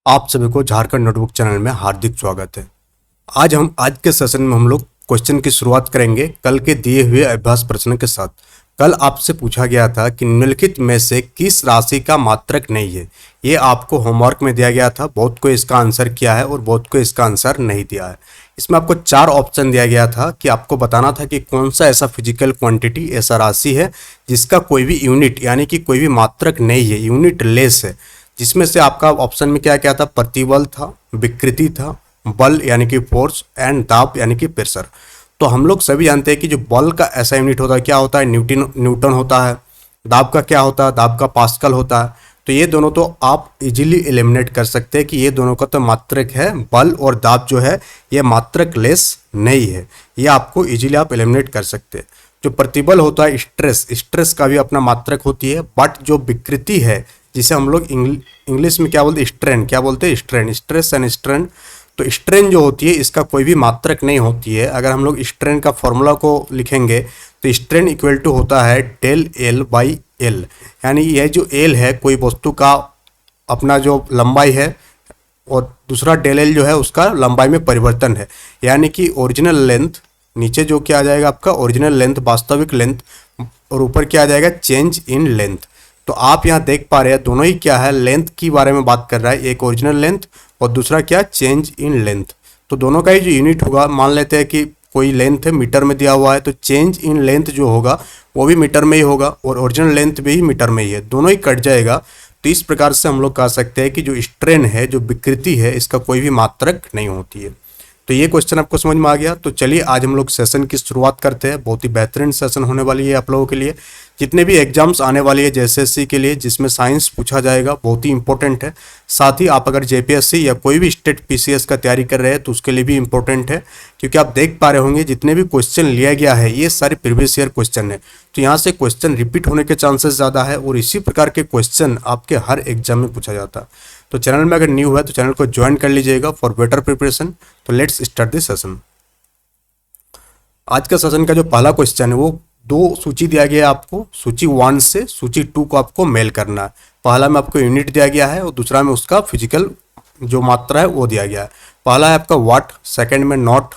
आप सभी को झारखंड नोटबुक चैनल में हार्दिक स्वागत है। आज के सेशन में हम लोग क्वेश्चन की शुरुआत करेंगे कल के दिए हुए अभ्यास प्रश्न के साथ। कल आपसे पूछा गया था कि निम्नलिखित में से किस राशि का मात्रक नहीं है। ये आपको होमवर्क में दिया गया था। बहुत को इसका आंसर किया है और बहुत को इसका आंसर नहीं दिया है। इसमें आपको 4 ऑप्शन दिया गया था कि आपको बताना था कि कौन सा ऐसा फिजिकल क्वांटिटी, ऐसा राशि है जिसका कोई भी यूनिट यानी कि कोई भी मात्रक नहीं है, यूनिट लेस है। जिसमें से आपका ऑप्शन में क्या क्या था? प्रतिबल था, विकृति था, बल यानी कि फोर्स, एंड दाब यानी कि प्रेशर। तो हम लोग सभी जानते हैं कि जो बल का ऐसा यूनिट होता है क्या होता है? न्यूटन होता है। दाब का क्या होता है? दाब का पास्कल होता है। तो ये दोनों तो आप इजीली एलिमिनेट कर सकते हैं कि ये दोनों का तो मात्रक है। बल और दाब जो है ये मात्रक लेस नहीं है, ये आपको इजीली आप एलिमिनेट कर सकते हैं। जो प्रतिबल होता है, स्ट्रेस का भी अपना मात्रक होती है। बट जो विकृति है, जिसे हम लोग इंग्लिश में क्या बोलते हैं? स्ट्रेन। क्या बोलते हैं? स्ट्रेन। Stress and strain. तो स्ट्रेन जो होती है इसका कोई भी मात्रक नहीं होती है। अगर हम लोग स्ट्रेन का फॉर्मूला को लिखेंगे तो स्ट्रेन इक्वल टू होता है डेल एल बाई एल। यानी यह जो एल है कोई वस्तु का अपना जो लंबाई है, और दूसरा डेल एल जो है उसका लंबाई में परिवर्तन है। यानी कि ओरिजिनल लेंथ, नीचे जो क्या आ जाएगा आपका ओरिजिनल लेंथ, वास्तविक लेंथ, और ऊपर क्या आ जाएगा? Change in length. तो आप यहाँ देख पा रहे हैं दोनों ही क्या है? लेंथ की बारे में बात कर रहा है। एक ओरिजिनल लेंथ और दूसरा क्या? Change in length. तो दोनों का ही जो यूनिट होगा, मान लेते हैं कि कोई लेंथ है मीटर में दिया हुआ है, तो चेंज इन लेंथ जो होगा वो भी मीटर में ही होगा और ओरिजिनल लेंथ भी मीटर में ही है, दोनों ही कट जाएगा। तो इस प्रकार से हम लोग कह सकते हैं कि जो स्ट्रेन है, जो विकृति है, इसका कोई भी मात्रक नहीं होती है। तो ये क्वेश्चन आपको समझ में आ गया। तो चलिए आज हम लोग सेशन की शुरुआत करते हैं। बहुत ही बेहतरीन सेशन होने वाली है आप लोगों के लिए। जितने भी एग्जाम्स आने वाली है जेएसएससी के लिए, जिसमें साइंस पूछा जाएगा, बहुत ही इंपॉर्टेंट है। साथ ही आप अगर जेपीएससी या कोई भी स्टेट पीसीएस का तैयारी कर रहे हैं तो उसके लिए भी इंपॉर्टेंट है, क्योंकि आप देख पा रहे होंगे जितने भी क्वेश्चन लिया गया है ये सारे प्रीवियस ईयर क्वेश्चन है। तो यहाँ से क्वेश्चन रिपीट होने के चांसेस ज़्यादा है और इसी प्रकार के क्वेश्चन आपके हर एग्जाम में पूछा जाता है। तो चैनल में अगर न्यू है तो चैनल को ज्वाइन कर लीजिएगा फॉर बेटर प्रिपरेशन। तो लेट्स स्टार्ट दिस सेशन। आज का सेशन का जो पहला क्वेश्चन है वो 2 सूची दिया गया है आपको। सूची 1 से सूची 2 को आपको मेल करना है। पहला में आपको यूनिट दिया गया है और दूसरा में उसका फिजिकल जो मात्रा है वो दिया गया है। पहला है आपका वाट, सेकंड में नॉट,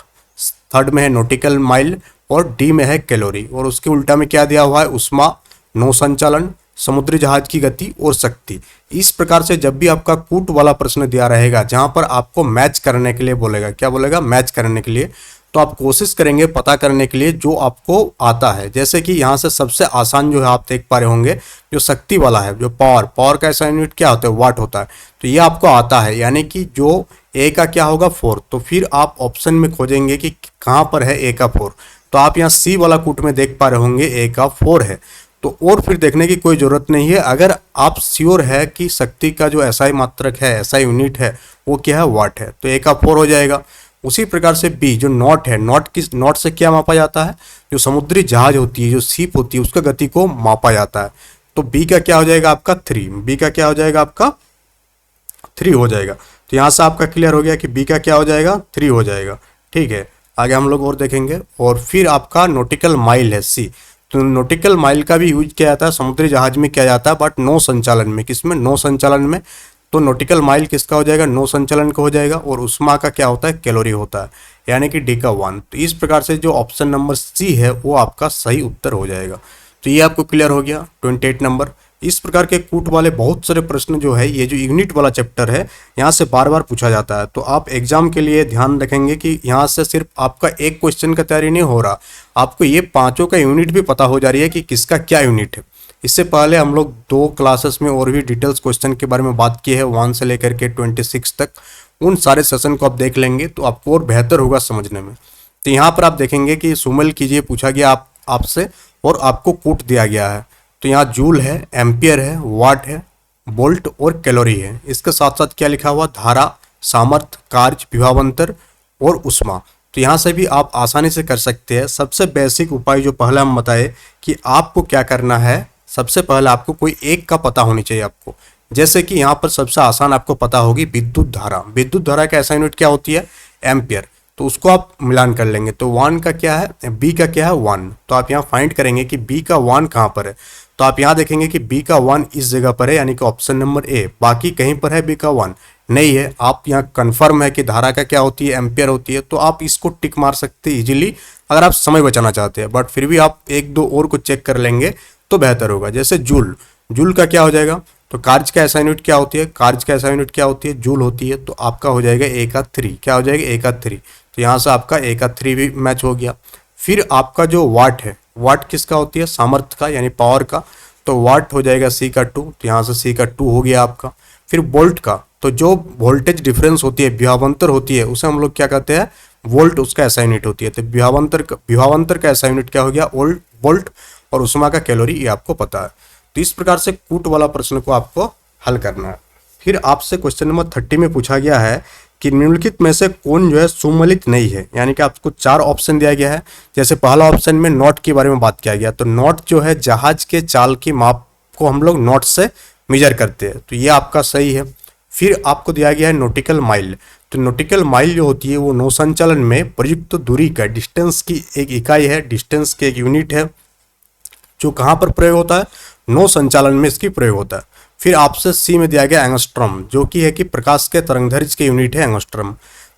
थर्ड में है नॉटिकल माइल और डी में है कैलोरी। और उसके उल्टा में क्या दिया हुआ है? उष्मा, नौ संचालन, समुद्री जहाज की गति और शक्ति। इस प्रकार से जब भी आपका कूट वाला प्रश्न दिया रहेगा जहां पर आपको मैच करने के लिए बोलेगा, क्या बोलेगा? मैच करने के लिए, तो आप कोशिश करेंगे पता करने के लिए जो आपको आता है। जैसे कि यहाँ से सबसे आसान जो है आप देख पा रहे होंगे, जो शक्ति वाला है, जो पावर का ऐसा यूनिट क्या होता है? वाट होता है। तो ये आपको आता है, यानी कि जो ए का क्या होगा? 4। तो फिर आप ऑप्शन में खोजेंगे कि कहाँ पर है ए का 4। तो आप यहाँ सी वाला कूट में देख पा रहे होंगे ए का 4 है। तो और फिर देखने की कोई ज़रूरत नहीं है। अगर आप श्योर है कि शक्ति का जो ऐसा ही मात्रक है, ऐसा यूनिट है, वो क्या है? वाट है, तो ए का 4 हो जाएगा। उसी प्रकार से बी जो नॉट है, नॉट से क्या मापा जाता है? जो समुद्री जहाज होती है, जो शिप होती है, उसका गति को मापा जाता है। तो बी का क्या हो जाएगा? आपका 3। बी का क्या हो जाएगा? आपका 3 हो जाएगा। तो यहाँ से आपका क्लियर हो गया कि बी का क्या हो जाएगा? 3 हो जाएगा। ठीक है, आगे हम लोग और देखेंगे। और फिर आपका नॉटिकल माइल है सी। तो नॉटिकल माइल का भी यूज किया जाता है, समुद्री जहाज में किया जाता है, बट नौ संचालन में। किसमें? नौ संचालन में। तो नॉटिकल माइल किसका हो जाएगा? नौ संचालन का हो जाएगा। और उष्मा का क्या होता है? कैलोरी होता है, यानी कि डी का 1। तो इस प्रकार से जो ऑप्शन नंबर सी है वो आपका सही उत्तर हो जाएगा। तो ये आपको क्लियर हो गया। 28 नंबर। इस प्रकार के कूट वाले बहुत सारे प्रश्न जो है, ये जो यूनिट वाला चैप्टर है, यहाँ से बार बार पूछा जाता है। तो आप एग्जाम के लिए ध्यान रखेंगे कि यहाँ से सिर्फ आपका एक क्वेश्चन का तैयारी नहीं हो रहा, आपको ये पांचों का यूनिट भी पता हो जा रही है कि किसका क्या यूनिट है। इससे पहले हम लोग 2 क्लासेस में और भी डिटेल्स क्वेश्चन के बारे में बात की है, 1 से लेकर के 26 तक। उन सारे सेशन को आप देख लेंगे तो आपको और बेहतर होगा समझने में। तो यहाँ पर आप देखेंगे कि सुमेल कीजिए पूछा गया आपसे, और आपको कूट दिया गया है। तो यहाँ जूल है, एम्पियर है, वाट है, बोल्ट और कैलोरी है। इसके साथ साथ क्या लिखा हुआ? धारा, सामर्थ्य, कार्य, विभवांतर और उष्मा। तो यहाँ से भी आप आसानी से कर सकते हैं। सबसे बेसिक उपाय जो पहले हम बताए कि आपको क्या करना है, सबसे पहले आपको कोई एक का पता होनी चाहिए आपको। जैसे कि यहाँ पर सबसे आसान आपको पता होगी विद्युत धारा। विद्युत धारा का ऐसा यूनिट क्या होती है? एम्पियर। तो उसको आप मिलान कर लेंगे। तो 1 का क्या है? बी का क्या है? 1। तो आप यहाँ फाइंड करेंगे कि बी का 1 कहाँ पर है। तो आप यहाँ देखेंगे कि बी का 1 इस जगह पर है, यानी कि ऑप्शन नंबर ए। बाकी कहीं पर है बी का 1, नहीं है, आप यहाँ कंफर्म है कि धारा का क्या होती है, एम्पियर होती है, तो आप इसको टिक मार सकते हैं इजीली अगर आप समय बचाना चाहते हैं। बट फिर भी आप एक दो और को चेक कर लेंगे तो बेहतर होगा। जैसे जूल, जूल का क्या हो जाएगा, तो कार्य का ऐसा यूनिट क्या होती है, कार्य का ऐसा यूनिट क्या होती है, जूल होती है, तो आपका हो जाएगा 1/3, क्या हो जाएगा 1/3। तो यहाँ से आपका 1/3 भी मैच हो गया। फिर आपका जो वाट है, वाट किसका होती है, सामर्थ्य का यानी पावर का, तो वाट हो जाएगा C/2, तो यहाँ से C/2 हो गया आपका। फिर वोल्ट का, तो जो वोल्टेज डिफरेंस होती है, विभवांतर होती है, उसे हम लोग क्या कहते हैं, वोल्ट, उसका ऐसा यूनिट होती है। तो विभवांतर का ऐसा यूनिट क्या हो गया, वोल्ट। और उष्मा का कैलोरी, ये आपको पता है। तो इस प्रकार से कूट वाला प्रश्न को आपको हल करना है। फिर आपसे क्वेश्चन नंबर 30 में पूछा गया है कि निम्नलिखित में से कौन जो है सुमेलित नहीं है, यानी कि आपको 4 ऑप्शन दिया गया है। जैसे पहला ऑप्शन में नॉट के बारे में बात किया गया, तो नॉट जो है जहाज के चाल की माप को हम लोग नॉट से मेजर करते हैं, तो ये आपका सही है। फिर आपको दिया गया है नॉटिकल माइल, तो नॉटिकल माइल जो होती है वो नौ संचालन में प्रयुक्त दूरी का, डिस्टेंस की एक इकाई है, डिस्टेंस की एक यूनिट है, जो कहाँ पर प्रयोग होता है, नौ संचालन में इसकी प्रयोग होता है। फिर आपसे सी में दिया गया एंगस्ट्रॉम, जो कि है कि प्रकाश के तरंगदैर्घ्य की यूनिट है एंगस्ट्रॉम।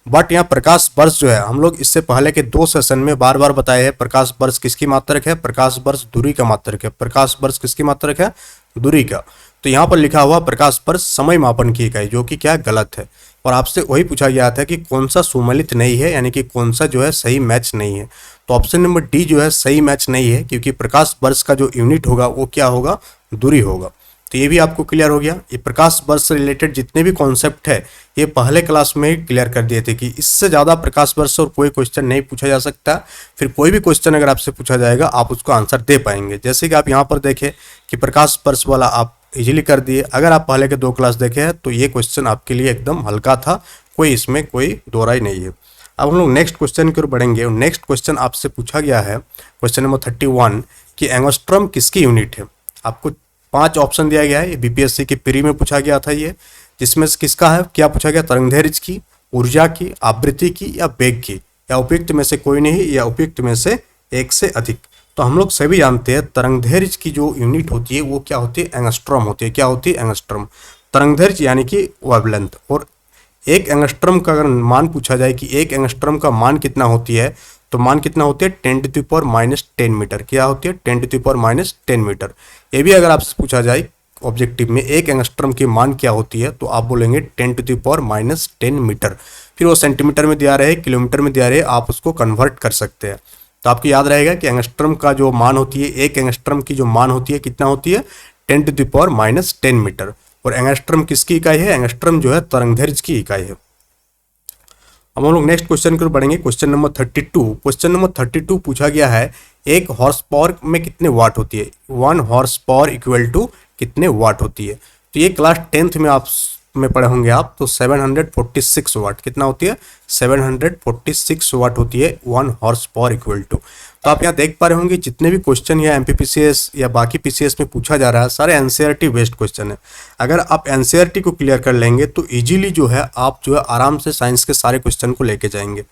बट यहाँ प्रकाश वर्ष जो है, हम लोग इससे पहले के 2 सेशन में बार बार बताए हैं, प्रकाश वर्ष किसकी मात्रक है, प्रकाश वर्ष दूरी का मात्रक है। प्रकाश वर्ष किसकी मात्रक है, दूरी का। तो यहाँ पर लिखा हुआ प्रकाश वर्ष समय मापन की इकाई, जो कि क्या गलत है। और आपसे वही पूछा गया था कि कौन सा सुमेलित नहीं है, यानी कि कौन सा जो है सही मैच नहीं है। तो ऑप्शन नंबर डी जो है सही मैच नहीं है, क्योंकि प्रकाश वर्ष का जो यूनिट होगा वो क्या होगा, दूरी होगा। तो ये भी आपको क्लियर हो गया। ये प्रकाश वर्ष से रिलेटेड जितने भी कॉन्सेप्ट है ये पहले क्लास में ही क्लियर कर दिए थे कि इससे ज़्यादा प्रकाश वर्ष और कोई क्वेश्चन नहीं पूछा जा सकता। फिर कोई भी क्वेश्चन अगर आपसे पूछा जाएगा आप उसको आंसर दे पाएंगे। जैसे कि आप यहाँ पर देखें कि प्रकाश वर्ष वाला आप इजीली कर दिए। अगर आप पहले के 2 क्लास देखे हैं तो ये क्वेश्चन आपके लिए एकदम हल्का था, कोई इसमें कोई दो राय नहीं है। अब हम लोग नेक्स्ट क्वेश्चन की ओर बढ़ेंगे। नेक्स्ट क्वेश्चन आपसे पूछा गया है क्वेश्चन नंबर 31 कि एंगस्ट्रॉम किसकी यूनिट है। आपको 5 ऑप्शन दिया गया है, ये बीपीएससी की प्री में पूछा गया था ये, जिसमें से किसका है, क्या पूछा गया, तरंगदैर्घ्य की, ऊर्जा की, आवृत्ति की या वेग की, या उपयुक्त में से कोई नहीं, या उपयुक्त में से एक से अधिक। तो हम लोग सभी जानते हैं तरंगदैर्घ्य की जो यूनिट होती है वो क्या होती है, एंगस्ट्रॉम होती है। क्या होती है, एंगस्ट्रॉम। तरंगदैर्घ्य यानी कि वेवलेंथ। और एक एंगस्ट्रॉम का अगर मान पूछा जाए कि एक एंगस्ट्रॉम का मान कितना होती है, तो मान कितना होती है 10⁻⁻10 मीटर। क्या होती है 10⁻⁻10 मीटर। ये भी अगर आपसे पूछा जाए ऑब्जेक्टिव में एक एंगस्ट्रॉम की मान क्या होती है, तो आप बोलेंगे 10⁻⁻10 मीटर। फिर वो सेंटीमीटर में दिया रहे, किलोमीटर में दिया रहे, आप उसको कन्वर्ट कर सकते हैं। तो आपको याद रहेगा कि एंगस्ट्रॉम का जो मान होती है, एक एंगस्ट्रॉम की जो मान होती है कितना होती है 10⁻⁻10 मीटर। और एंगस्ट्रॉम किसकी इकाई है, एंगस्ट्रॉम जो है तरंगदैर्घ्य की इकाई है। अब हम लोग नेक्स्ट क्वेश्चन की ओर बढ़ेंगे। Question number 32। क्वेश्चन नंबर 32 पूछा गया है एक हॉर्स पावर में कितने वाट होती है, 1 हॉर्स पावर इक्वल टू कितने वाट होती है। तो ये क्लास 10th में आप में पढ़े होंगे आप, तो 746 वाट कितना होती है, 746 वाट होती है 1 हॉर्स पावर इक्वल टू। तो आप यहाँ देख पा रहे होंगे जितने भी क्वेश्चन या एमपीपीसीएस या बाकी पीसीएस में पूछा जा रहा है सारे एनसीईआरटी बेस्ड क्वेश्चन है। अगर आप एनसीईआरटी को क्लियर कर लेंगे तो इजीली जो है आप जो है आराम से साइंस के सारे क्वेश्चन को लेके जाएंगे।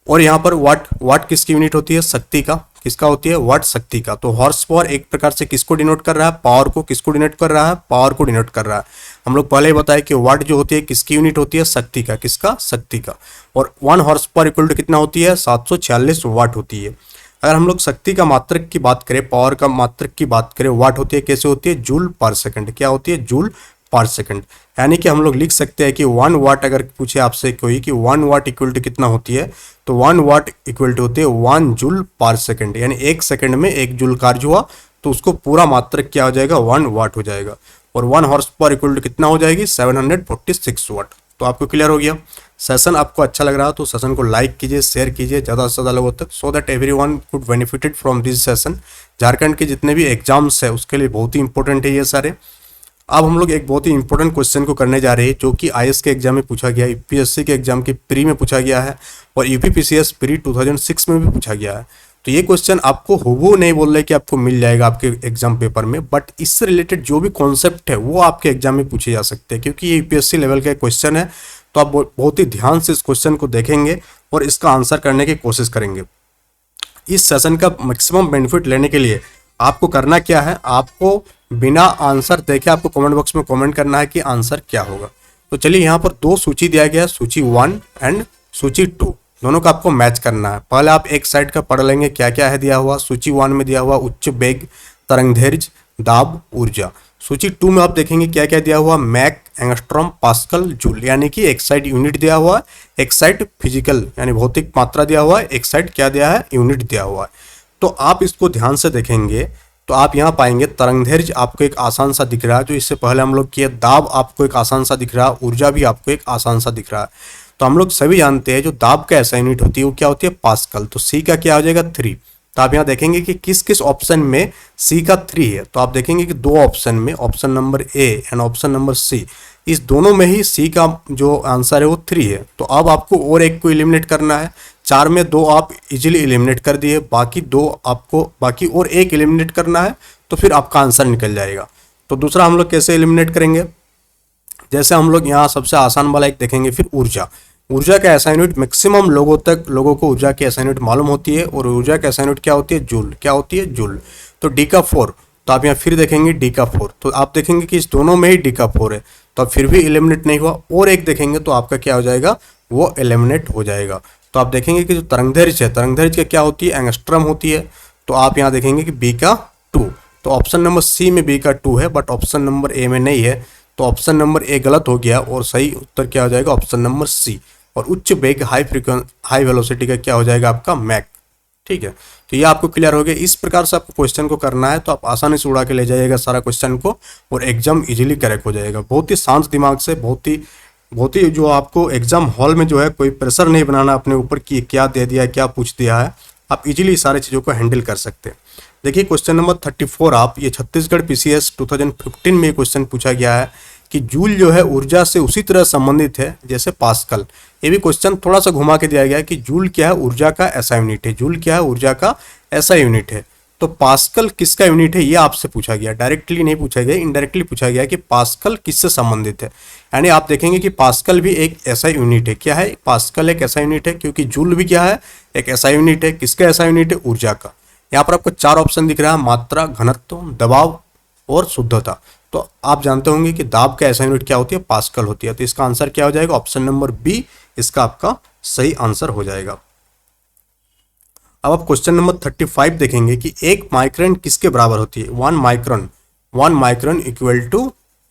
और यहाँ पर वाट किसकी यूनिट होती है, शक्ति का, किसका होती है, वाट शक्ति का। तो हॉर्स पावर एक प्रकार से किसको डिनोट कर रहा है, पावर को। किसको डिनोट कर रहा है, पावर को डिनोट कर रहा है। हम लोग पहले ही बताए कि वाट जो होती है किसकी यूनिट होती है, शक्ति का। किसका, शक्ति का। और 1 हॉर्स पावर इक्वल टू कितना होती है, 746 वाट होती है। अगर हम लोग शक्ति का मात्रक की बात करें, पावर का मात्रक की बात करें, वाट होती है कैसे होती है, जूल पर सेकंड। क्या होती है, जूल पर सेकंड। यानी कि हम लोग लिख सकते हैं कि 1 वाट अगर पूछे आपसे कोई कि 1 वाट इक्वल टू कितना होती है, तो 1 वाट इक्वल टू होती है 1 जूल पर सेकंड। यानी 1 सेकंड में 1 जूल कार्य हुआ तो उसको पूरा मात्रक क्या हो जाएगा, 1 वाट हो जाएगा। और 1 हॉर्स पावर इक्वल टू कितना हो जाएगी, 746 वाट। तो आपको क्लियर हो गया। सेशन आपको अच्छा लग रहा है तो सेशन को लाइक कीजिए, शेयर कीजिए ज़्यादा से ज़्यादा लोगों तक, so that everyone could benefited from this session. Jharkhand के जितने भी एग्जाम्स है उसके लिए बहुत ही इंपॉर्टेंट है ये सारे। अब हम लोग एक बहुत ही इंपॉर्टेंट क्वेश्चन को करने जा रहे हैं जो कि आईएएस के एग्जाम में पूछा गया, यूपीएससी के एग्जाम के प्री में पूछा गया है और यूपीपीसीएस प्री 2006 में भी पूछा गया है। तो ये क्वेश्चन आपको हूबहू नहीं बोल रहे कि आपको मिल जाएगा आपके एग्जाम पेपर में, बट इससे रिलेटेड जो भी कॉन्सेप्ट है वो आपके एग्जाम में पूछे जा सकते हैं, क्योंकि ये यूपीएससी लेवल का क्वेश्चन है। तो आप बहुत ही ध्यान से इस क्वेश्चन को देखेंगे और इसका आंसर करने की कोशिश करेंगे। इस सेशन का मैक्सिमम बेनिफिट लेने के लिए आपको करना क्या है, आपको बिना आंसर देखे आपको कमेंट बॉक्स में कमेंट करना है कि आंसर क्या होगा। तो चलिए यहाँ पर दो सूची दिया गया है, सूची 1 एंड सूची 2, दोनों का आपको मैच करना है। पहले आप एक साइड का पढ़ लेंगे क्या क्या है दिया हुआ। सूची 1 में दिया हुआ उच्च वेग, तरंगदैर्घ्य, दाब, ऊर्जा। सूची 2 में आप देखेंगे क्या क्या दिया हुआ, मैक, एंगस्ट्रॉम, पास्कल, जूल, यानी कि एक साइड यूनिट दिया हुआ है, एक साइड फिजिकल यानी भौतिक मात्रा दिया हुआ है, एक साइड क्या दिया है, यूनिट दिया हुआ है। तो आप इसको ध्यान से देखेंगे तो आप यहाँ पाएंगे तरंगदैर्घ्य आपको एक आसान सा दिख रहा है जो इससे पहले हम लोग किए, दाब आपको एक आसान सा दिख रहा है, ऊर्जा भी आपको एक आसान सा दिख रहा है। तो हम लोग सभी जानते हैं जो दाब का ऐसा यूनिट होती है वो क्या होती है, पास्कल। तो सी का क्या हो जाएगा, 3। तो आप यहाँ देखेंगे कि किस किस ऑप्शन में सी का 3 है। तो आप देखेंगे कि दो ऑप्शन में, option number A and option number C, इस दोनों में ही सी का जो आंसर है वो 3 है। तो अब आपको और एक को एलिमिनेट करना है। 4 में 2 आप इजीली एलिमिनेट कर दिए, बाकी 2 आपको, बाकी और एक एलिमिनेट करना है, तो फिर आपका आंसर निकल जाएगा। तो दूसरा हम लोग कैसे एलिमिनेट करेंगे, जैसे हम लोग यहाँ सबसे आसान वाला एक देखेंगे, फिर ऊर्जा। ऊर्जा का ऐसा यूनिट मैक्सिमम लोगों को ऊर्जा की ऐसा यूनिट मालूम होती है, और ऊर्जा का ऐसा यूनिट क्या होती है, जूल। क्या होती है, जूल। तो डी का 4, तो आप यहाँ फिर देखेंगे डी का 4, तो आप देखेंगे कि इस दोनों में ही डी का 4 है, तो अब फिर भी एलिमिनेट नहीं हुआ। और एक देखेंगे तो आपका क्या हो जाएगा, वो एलिमिनेट हो जाएगा। तो आप देखेंगे कि जो तरंगदैर्घ्य है, तरंगदैर्घ्य क्या होती है, एंगस्ट्रॉम होती है। तो आप यहाँ देखेंगे कि बी का 2, तो ऑप्शन नंबर सी में बी का 2 है, बट ऑप्शन नंबर ए में नहीं है। तो ऑप्शन नंबर ए गलत हो गया और सही उत्तर क्या हो जाएगा, ऑप्शन नंबर सी। और उच्च वेग हाई वेलोसिटी का क्या हो जाएगा आपका, मैक। ठीक है, तो ये आपको क्लियर हो गया। इस प्रकार से आपको क्वेश्चन को करना है, तो आप आसानी से उड़ा के ले जाइएगा सारा क्वेश्चन को, और एग्जाम इजीली करेक्ट हो जाएगा। बहुत ही शांत दिमाग से, बहुत ही जो आपको एग्जाम हॉल में जो है कोई प्रेशर नहीं बनाना अपने ऊपर कि क्या दे दिया है, क्या पूछ दिया है। आप इजीली सारी चीज़ों को हैंडल कर सकते हैं। देखिए क्वेश्चन नंबर 34, आप ये छत्तीसगढ़ PCS 2015 में क्वेश्चन पूछा गया है कि जूल जो है ऊर्जा से उसी तरह संबंधित है जैसे पास्कल। ये भी क्वेश्चन थोड़ा सा घुमा के दिया गया है कि जूल क्या है, ऊर्जा का ऐसा यूनिट है। जूल क्या है, ऊर्जा का ऐसा यूनिट है। तो पास्कल किसका यूनिट है, ये आपसे पूछा गया। डायरेक्टली नहीं पूछा गया, इनडायरेक्टली पूछा गया कि पास्कल किससे संबंधित है। यानी आप देखेंगे कि पास्कल भी एक ऐसा यूनिट है। क्या है, पास्कल एक ऐसा यूनिट है, क्योंकि जूल भी क्या है, एक ऐसा यूनिट है। किसका ऐसा यूनिट है, ऊर्जा का। यहाँ पर आपको 4 ऑप्शन दिख रहा है, मात्रा, घनत्व, दबाव और शुद्धता। तो आप जानते होंगे कि दाब का ऐसा यूनिट क्या होती है, पास्कल होती है। तो इसका आंसर क्या हो जाएगा, ऑप्शन नंबर बी इसका आपका सही आंसर हो जाएगा। अब आप क्वेश्चन नंबर 35 देखेंगे कि 1 माइक्रोन किसके बराबर होती है, 1 माइक्रोन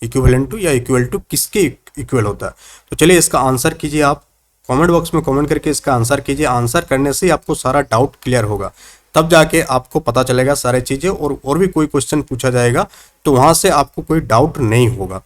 इक्विवेलेंट टू या इक्वल टू किसके इक्वल होता है। तो चलिए इसका आंसर कीजिए, आप कमेंट बॉक्स में कमेंट करके इसका आंसर कीजिए। आंसर करने से ही आपको सारा डाउट क्लियर होगा, तब जाके आपको पता चलेगा सारी चीज़ें, और भी कोई क्वेश्चन पूछा जाएगा तो वहाँ से आपको कोई डाउट नहीं होगा।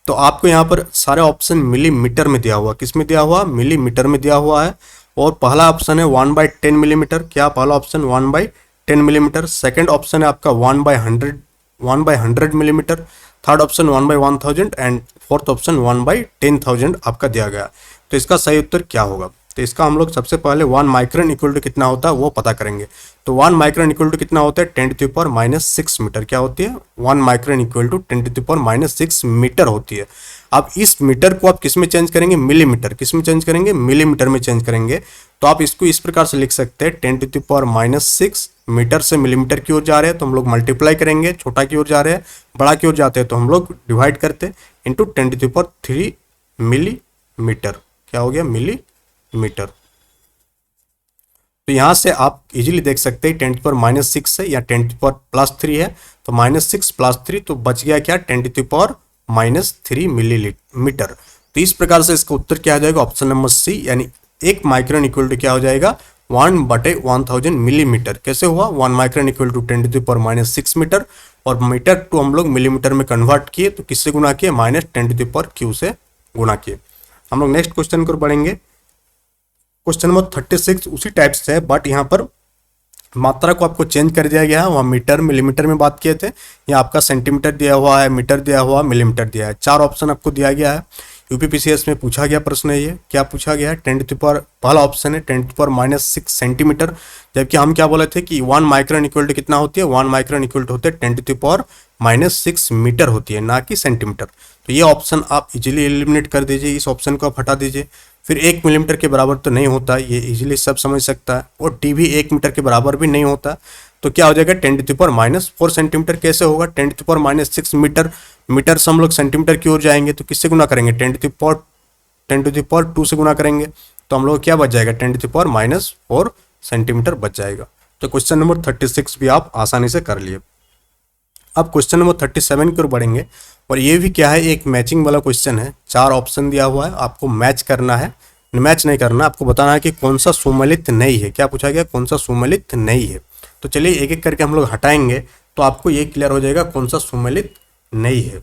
तो आपको यहाँ पर सारे ऑप्शन मिलीमीटर में दिया हुआ, किस में दिया हुआ, मिलीमीटर में दिया हुआ है। और पहला ऑप्शन है 1/10 मिलीमीटर। क्या पहला ऑप्शन 1/10 मिलीमीटर। सेकेंड ऑप्शन है आपका 1/100 millimetre. Third option 1/1000 and fourth option 1/10000 आपका दिया गया। तो इसका सही उत्तर क्या होगा, तो इसका हम लोग सबसे पहले 1 माइक्रोन इक्वल टू कितना होता है वो पता करेंगे। तो 1 माइक्रोन इक्वल टू कितना होता है, 10⁻⁻6 मीटर। क्या होती है, 1 माइक्रोन इक्वल टू 10⁻⁻6 मीटर होती है। अब इस मीटर को आप किस में चेंज करेंगे, मिलीमीटर। किस में चेंज करेंगे, मिलीमीटर में चेंज करेंगे। तो आप इसको इस प्रकार से लिख सकते हैं, 10⁻⁻6 मीटर से मिलीमीटर की ओर जा रहे हैं तो हम लोग मल्टीप्लाई करेंगे, छोटा की ओर जा रहे हैं, बड़ा की ओर जाते हैं तो हम लोग डिवाइड करते इंटू 10⁻³ मिलीमीटर। क्या हो गया, मिलीमीटर। तो यहाँ से आप इजीली देख सकते हैं 10⁻⁻6 से, या 10⁻+3 है तो -6 + 3 तो बच गया क्या, 10⁻³ मिलीमीटर। तो इस प्रकार से इसका उत्तर क्या हो जाएगा, ऑप्शन नंबर सी, यानी 1 माइक्रोन इक्वल टू क्या हो जाएगा, 1/1000 मिलीमीटर। कैसे हुआ, 1 माइक्रोन इक्वल टू 10⁻⁻6 मीटर, और मीटर टू हम लोग मिलीमीटर में कन्वर्ट किए तो किससे गुना किए, -10⁻³ से गुना किए। हम लोग नेक्स्ट क्वेश्चन को बढ़ेंगे। क्वेश्चन नंबर 36 उसी टाइप से है, बट यहाँ पर मात्रा को आपको चेंज कर दिया गया है। वहाँ मीटर मिलीमीटर में बात किए थे, यहाँ आपका सेंटीमीटर दिया हुआ है, मीटर दिया हुआ, मिलीमीटर दिया है। 4 ऑप्शन आपको दिया गया है। यूपीपीसीएस में पूछा गया प्रश्न है ये, क्या पूछा गया है, पहला ऑप्शन है 10⁻⁻6 सेंटीमीटर। जबकि हम क्या बोले थे कि 1 माइक्रोन इक्वल टू कितना होती है, 1 माइक्रोन इक्वल टू होते हैं 10⁻⁻6 मीटर होती है, ना कि सेंटीमीटर। तो ये ऑप्शन आप इजीली एलिमिनेट कर दीजिए, इस ऑप्शन को आप हटा दीजिए। फिर 1 मिलीमीटर के बराबर तो नहीं होता, ये इजीली सब समझ सकता है। और टी भी 1 मीटर के बराबर भी नहीं होता, तो क्या हो जाएगा 10⁻⁻4 सेंटीमीटर। कैसे होगा, 10⁻⁻6 मीटर, मीटर से हम लोग सेंटीमीटर की ओर जाएंगे तो किससे गुना करेंगे, 10⁻2 से गुना करेंगे, तो हम लोग क्या बच जाएगा, 10⁻⁻4 सेंटीमीटर बच जाएगा। तो क्वेश्चन नंबर 36 भी आप आसानी से कर लिए। अब क्वेश्चन नंबर 37 की ओर बढ़ेंगे, और ये भी क्या है, एक मैचिंग वाला क्वेश्चन है। 4 ऑप्शन दिया हुआ है, आपको मैच करना है, मैच नहीं करना, आपको बताना है कि कौन सा सुमेलित नहीं है। क्या पूछा गया, कौन सा सुमेलित नहीं है। तो चलिए एक एक करके हम लोग हटाएंगे तो आपको ये क्लियर हो जाएगा कौन सा सुमेलित नहीं है।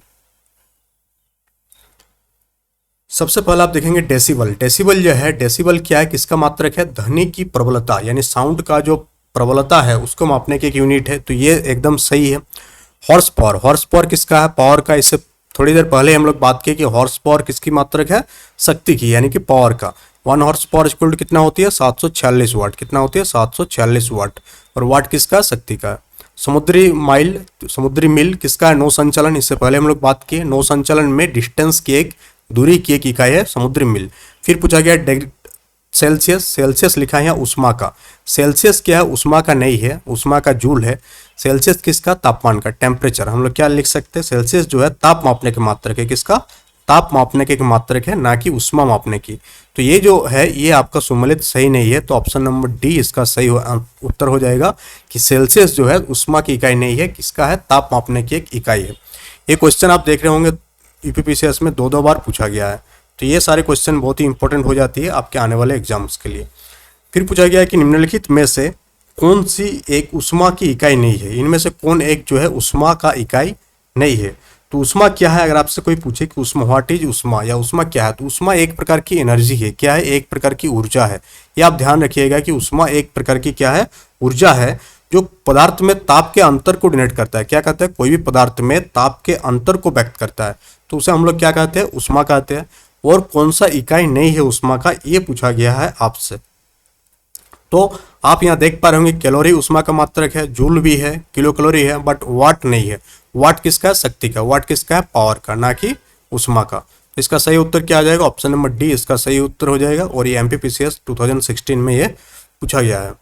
सबसे पहले आप देखेंगे डेसिबल। डेसिबल जो है, डेसिबल क्या है, किसका मात्रक है, ध्वनि की प्रबलता, यानी साउंड का जो प्रबलता है उसको मापने की एक यूनिट है, तो ये एकदम सही है। हॉर्स पावर, हॉर्स पावर किसका है, पावर का। इससे थोड़ी देर पहले हम लोग बात किए कि हॉर्स पावर किसकी मात्रक है, शक्ति की, यानी कि पावर का। 1 हॉर्स पावर इक्वल टू कितना होती है, 746 वाट। कितना होती है, 746 वाट। और वाट किसका, शक्ति का। समुद्री माइल, समुद्री मील किसका है, नौ संचालन। इससे पहले हम लोग बात किए, नौ संचालन में डिस्टेंस की एक, दूरी की एक इकाई है समुद्री मील। फिर पूछा गया सेल्सियस, सेल्सियस लिखा है यहाँ उष्मा का। सेल्सियस क्या है, उष्मा का नहीं है, उष्मा का जूल है। सेल्सियस किसका, तापमान का, टेम्परेचर। हम लोग क्या लिख सकते हैं, सेल्सियस जो है ताप मापने के मात्रक है, किसका, ताप मापने के मात्रक है, ना कि उष्मा मापने की। तो ये जो है ये आपका सुमेलित सही नहीं है, तो ऑप्शन नंबर डी इसका सही उत्तर हो जाएगा कि सेल्सियस जो है उष्मा की इकाई नहीं है, किसका है, ताप मापने की एक इकाई है। ये क्वेश्चन आप देख रहे होंगे यूपीपीसीएस में 2 बार पूछा गया है। तो ये सारे क्वेश्चन बहुत ही इंपॉर्टेंट हो जाती है आपके आने वाले एग्जाम्स के लिए। फिर पूछा गया है कि निम्नलिखित में से कौन सी एक उष्मा की इकाई नहीं है, इनमें से कौन एक जो है उष्मा का इकाई नहीं है। तो उष्मा क्या है, अगर आपसे कोई पूछे कि उष्मा, व्हाट इज उष्मा, या उष्मा क्या है, तो उष्मा एक प्रकार की एनर्जी है। क्या है, एक प्रकार की ऊर्जा है। ये आप ध्यान रखिएगा कि उष्मा एक प्रकार की क्या है, ऊर्जा है, जो पदार्थ में ताप के अंतर को डिनोट करता है। क्या कहते हैं, कोई भी पदार्थ में ताप के अंतर को व्यक्त करता है, तो उसे हम लोग क्या कहते हैं, उष्मा कहते हैं। और कौन सा इकाई नहीं है उष्मा का, ये पूछा गया है आपसे। तो आप यहाँ देख पा रहे होंगे कैलोरी उष्मा का मात्रक है, जूल भी है, किलो कैलोरी है, बट वाट नहीं है। वाट किसका है, शक्ति का। वाट किसका है, पावर का, ना कि उष्मा का। इसका सही उत्तर क्या आ जाएगा, ऑप्शन नंबर डी इसका सही उत्तर हो जाएगा। और ये एमपीपीसीएस 2016 में ये पूछा गया है।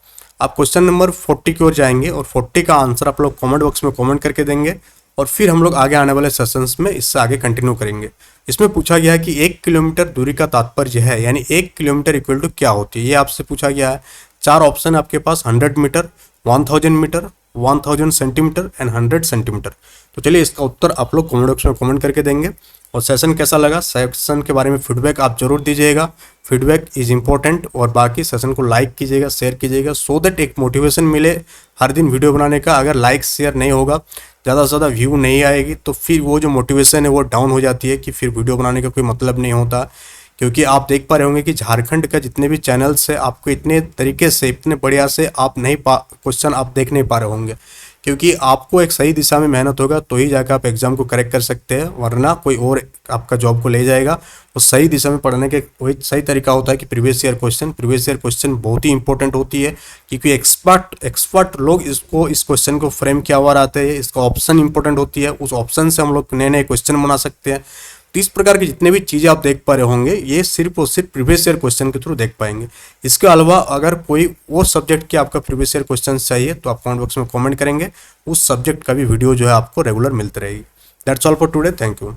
आप क्वेश्चन नंबर 40 की ओर जाएंगे, और 40 का आंसर आप लोग कमेंट बॉक्स में कमेंट करके देंगे, और फिर हम लोग आगे आने वाले सेशंस में इससे आगे कंटिन्यू करेंगे। इसमें पूछा गया है कि 1 किलोमीटर दूरी का तात्पर्य है, यानी 1 किलोमीटर इक्वल टू क्या होती है, ये आपसे पूछा गया है। 4 ऑप्शन है आपके पास, 100 metre, 1000 metre, 1000 centimetre and 100 centimetre. तो चलिए इसका उत्तर आप लोग कमेंट बॉक्स में कमेंट करके देंगे। और सेशन कैसा लगा, सेशन के बारे में फीडबैक आप जरूर दीजिएगा, फीडबैक इज इंपॉर्टेंट। और बाकी सेशन को लाइक कीजिएगा, शेयर कीजिएगा, सो दैट एक मोटिवेशन मिले हर दिन वीडियो बनाने का। अगर लाइक शेयर नहीं होगा, ज़्यादा से ज़्यादा व्यू नहीं आएगी, तो फिर वो जो मोटिवेशन है वो डाउन हो जाती है, कि फिर वीडियो बनाने का कोई मतलब नहीं होता। क्योंकि आप देख पा रहे होंगे कि झारखंड का जितने भी चैनल्स है, आपको इतने तरीके से, इतने बढ़िया से आप नहीं क्वेश्चन आप देख नहीं पा रहे होंगे, क्योंकि आपको एक सही दिशा में मेहनत होगा तो ही जाकर आप एग्जाम को करेक्ट कर सकते हैं, वरना कोई और आपका जॉब को ले जाएगा। तो सही दिशा में पढ़ने के वही सही तरीका होता है कि प्रीवियस ईयर क्वेश्चन बहुत ही इंपॉर्टेंट होती है, क्योंकि एक्सपर्ट लोग इस क्वेश्चन को फ्रेम किया हुआ रहते हैं। इसका ऑप्शन इंपॉर्टेंट होती है, उस ऑप्शन से हम लोग नए नए क्वेश्चन बना सकते हैं। तो इस प्रकार की जितने भी चीज़ें आप देख पा रहे होंगे, ये सिर्फ और सिर्फ प्रीवियस ईयर क्वेश्चन के थ्रू देख पाएंगे। इसके अलावा अगर कोई और सब्जेक्ट के आपका प्रीवियस ईयर क्वेश्चन चाहिए तो आप कमेंट बॉक्स में कमेंट करेंगे, उस सब्जेक्ट का भी वीडियो जो है आपको रेगुलर मिलती रहेगी। That's all for today, thank you.